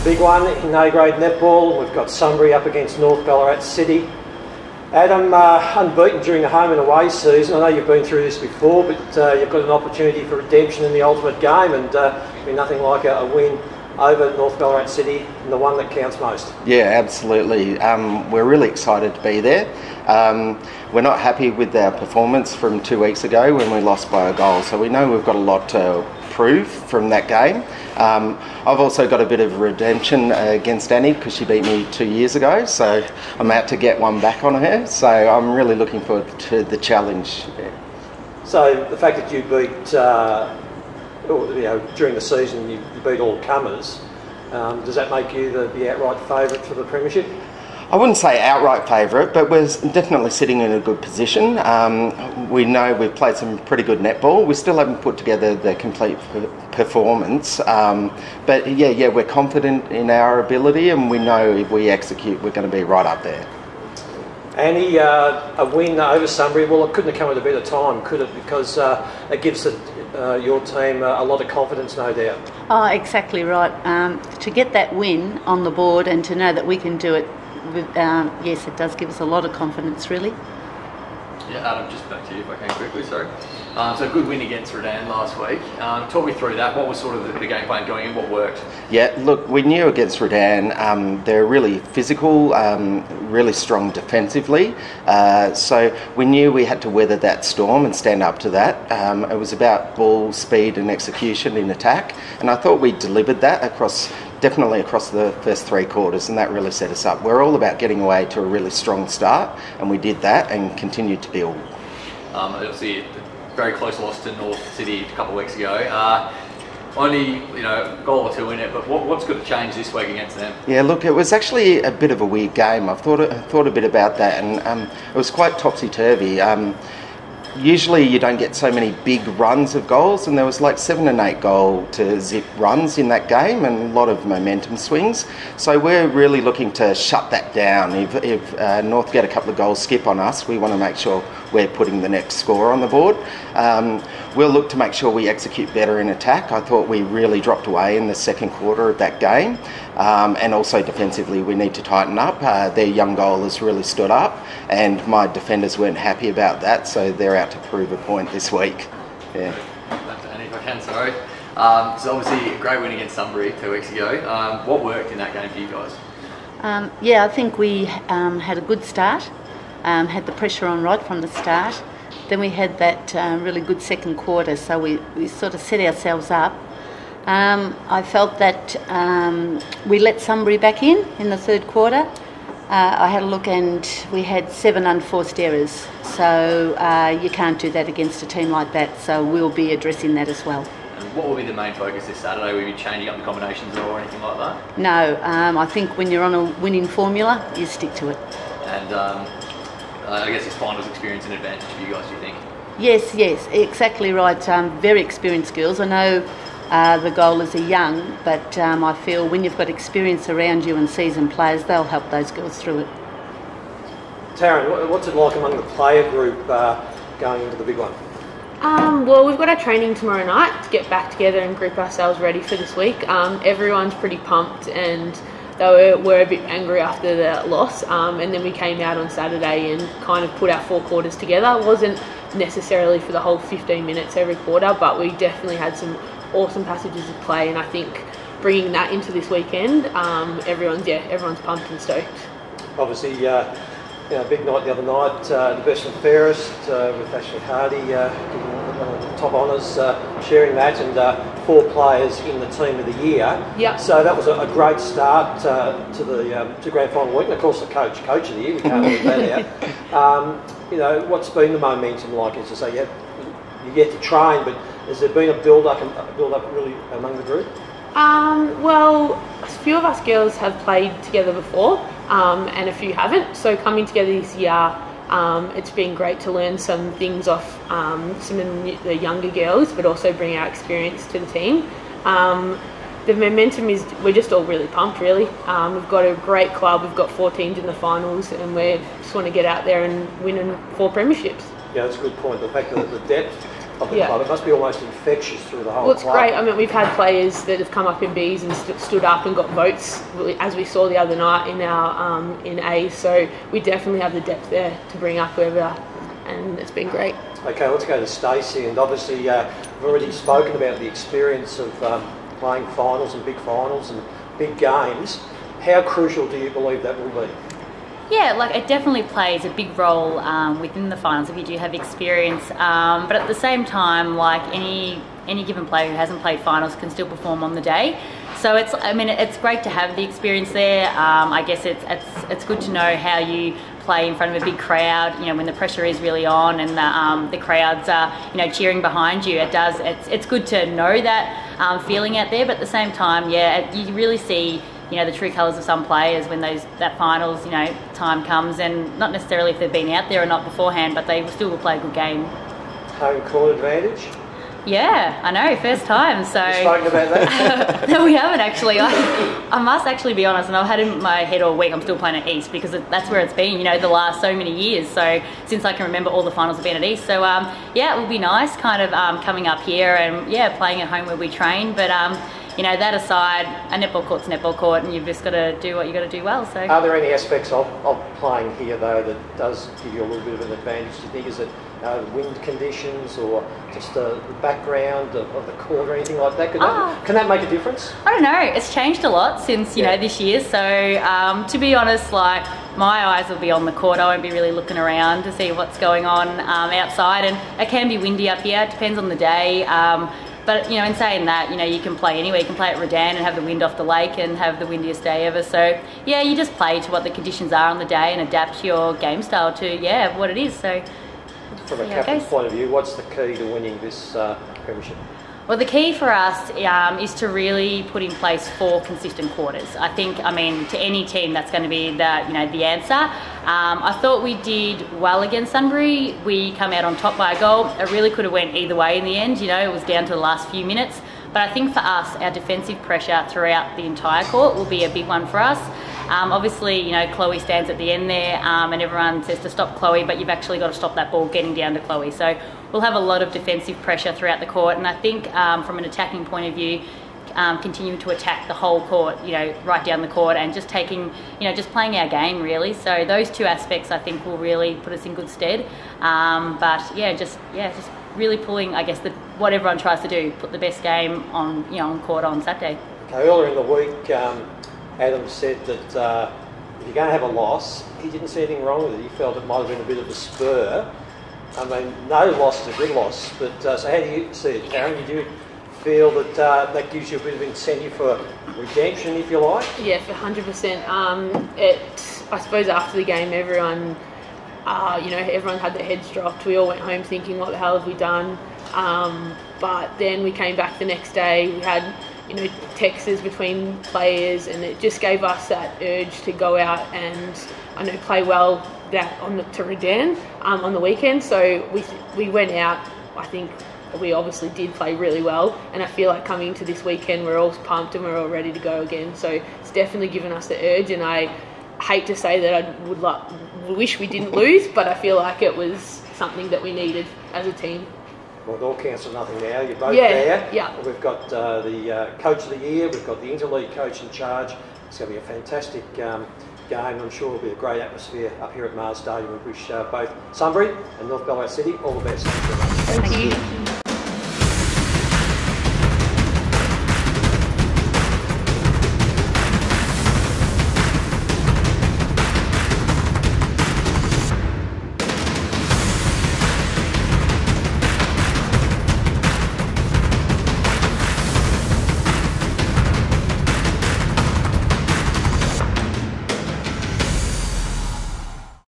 Big one in A-grade netball. We've got Sunbury up against North Ballarat City. Adam, unbeaten during the home and away season. I know you've been through this before, but you've got an opportunity for redemption in the ultimate game, and nothing like a win over North Ballarat City, and the one that counts most. Yeah, absolutely. We're really excited to be there. We're not happy with our performance from 2 weeks ago when we lost by a goal, so we know we've got a lot to prove from that game. I've also got a bit of redemption against Annie because she beat me 2 years ago, so I'm out to get one back on her, so I'm really looking forward to the challenge. Yeah. So the fact that you beat during the season you beat all comers, does that make you the outright favourite for the premiership? I wouldn't say outright favourite, but we're definitely sitting in a good position. We know we've played some pretty good netball. We still haven't put together the complete performance, but yeah, we're confident in our ability, and we know if we execute, we're going to be right up there. Annie, a win over Sunbury, well, it couldn't have come at a better time, could it? Because it gives your team a lot of confidence, no doubt. Oh, exactly right. To get that win on the board and to know that we can do it, yes, it does give us a lot of confidence, really. Yeah, Adam, just back to you if I can quickly, sorry. So a good win against Redan last week. Talk me through that. What was sort of the game plan going in? What worked? Yeah, look, we knew against Redan, they're really physical, really strong defensively. So we knew we had to weather that storm and stand up to that. It was about ball speed and execution in attack, and I thought we delivered that definitely across the first 3 quarters, and that really set us up. We're all about getting away to a really strong start, and we did that and continued to build. Obviously, a very close loss to North City a couple of weeks ago. Only goal or 2 in it, but what's got to change this week against them? Yeah, look, it was actually a bit of a weird game. I've thought a bit about that, and it was quite topsy-turvy. Usually you don't get so many big runs of goals, and there was like 7 and 8 goal to zip runs in that game and a lot of momentum swings. So we're really looking to shut that down. If North get a couple of goals skip on us, we want to make sure we're putting the next score on the board. We'll look to make sure we execute better in attack. I thought we really dropped away in the second quarter of that game. And also defensively, we need to tighten up. Their young goal has really stood up, and my defenders weren't happy about that, so they're out to prove a point this week. Yeah. Back to Annie if I can, sorry. So obviously a great win against Sunbury 2 weeks ago. What worked in that game for you guys? Yeah, I think we had a good start, had the pressure on right from the start. Then we had that really good second quarter, so we sort of set ourselves up. I felt that we let Sunbury back in the third quarter. I had a look and we had 7 unforced errors, so you can't do that against a team like that, so we'll be addressing that as well. And what will be the main focus this Saturday? Will you be changing up the combinations or anything like that? No, I think when you're on a winning formula, you stick to it. And I guess this finals experience an advantage for you guys, do you think? Yes, exactly right. Very experienced girls. I know the goalers are young, but I feel when you've got experience around you and seasoned players, they'll help those girls through it. Taryn, what's it like among the player group going into the big one? Well, we've got our training tomorrow night to get back together and group ourselves ready for this week. Everyone's pretty pumped, and they were a bit angry after the loss, and then we came out on Saturday and kind of put our 4 quarters together. It wasn't necessarily for the whole 15 minutes every quarter, but we definitely had some awesome passages of play, and I think bringing that into this weekend, everyone's pumped and stoked. Obviously, big night the other night, the best and fairest with Ashley Hardy getting top honours, sharing that, and 4 players in the team of the year. Yep. So that was a great start to grand final week, and of course the coach of the year. We can't leave that out. What's been the momentum like? As I say, you get to train, but has there been a build up really among the group? Well, a few of us girls have played together before, and a few haven't. So coming together this year, it's been great to learn some things off some of the younger girls, but also bring our experience to the team. The momentum is, we're just all really pumped, really. We've got a great club, we've got 4 teams in the finals, and we just want to get out there and win 4 premierships. Yeah, that's a good point. The fact that the depth of the Yeah. club. It must be almost infectious through the whole Well, it's club. great. I mean, we've had players that have come up in Bs and stood up and got votes, as we saw the other night in our in A. So we definitely have the depth there to bring up whoever, and it's been great. Okay, let's go to Stacey, and obviously we've already spoken about the experience of playing finals and big games. How crucial do you believe that will be? Yeah, like it definitely plays a big role within the finals if you do have experience. But at the same time, like any given player who hasn't played finals can still perform on the day. So it's great to have the experience there. I guess it's good to know how you play in front of a big crowd. You know, when the pressure is really on and the crowds are cheering behind you. It's good to know that feeling out there. But at the same time, yeah, you really see the true colours of some players when that finals time comes, and not necessarily if they've been out there or not beforehand, but they still will play a good game. Home court advantage? Yeah, I know, first time. So You've spoken about that? No, we haven't actually. I must actually be honest, and I've had it in my head all week, I'm still playing at East because that's where it's been, the last so many years. So since I can remember, all the finals have been at East. So yeah, it will be nice kind of coming up here and playing at home where we train. But that aside, a netball court's a netball court, and you've just got to do what you got to do well. So, are there any aspects of playing here though that does give you a little bit of an advantage? Do you think is it wind conditions or just the background of the court or anything like that? Can that make a difference? I don't know. It's changed a lot since this year. So to be honest, like my eyes will be on the court. I won't be really looking around to see what's going on outside, and it can be windy up here. It depends on the day. But in saying that, you can play anywhere. You can play at Redan and have the wind off the lake and have the windiest day ever. So yeah, you just play to what the conditions are on the day and adapt your game style to what it is. So from a captain's point of view, what's the key to winning this premiership? Well, the key for us is to really put in place 4 consistent quarters. I think, to any team, that's going to be the answer. I thought we did well against Sunbury. We come out on top by a goal. It really could have went either way in the end. It was down to the last few minutes. But I think for us, our defensive pressure throughout the entire court will be a big one for us. Obviously, Chloe stands at the end there and everyone says to stop Chloe, but you've actually got to stop that ball getting down to Chloe. So we'll have a lot of defensive pressure throughout the court, and I think from an attacking point of view, continuing to attack the whole court, right down the court, and just taking, just playing our game really. So those 2 aspects I think will really put us in good stead. But just really pulling, I guess, what everyone tries to do, put the best game on, on court on Saturday. Okay, earlier in the week, Adam said that if you're going to have a loss, he didn't see anything wrong with it. He felt it might have been a bit of a spur. No loss is a good loss, but so how do you see it, Karen? Do you feel that that gives you a bit of incentive for redemption, if you like? Yeah, for 100%. I suppose after the game, everyone had their heads dropped. We all went home thinking, what the hell have we done? But then we came back the next day. We had texts between players, and it just gave us that urge to go out and play well to Redan on the weekend. So we went out. I think we obviously did play really well, and I feel like coming into this weekend we're all pumped and we're all ready to go again. So it's definitely given us the urge, and I hate to say that I wish we didn't lose, but I feel like it was something that we needed as a team. Well, it all counts for nothing now. You're both there. Yeah. We've got the Coach of the Year. We've got the Interleague Coach in charge. It's going to be a fantastic game. I'm sure it'll be a great atmosphere up here at Mars Stadium. We wish both Sunbury and North Ballarat City all the best. Thank you.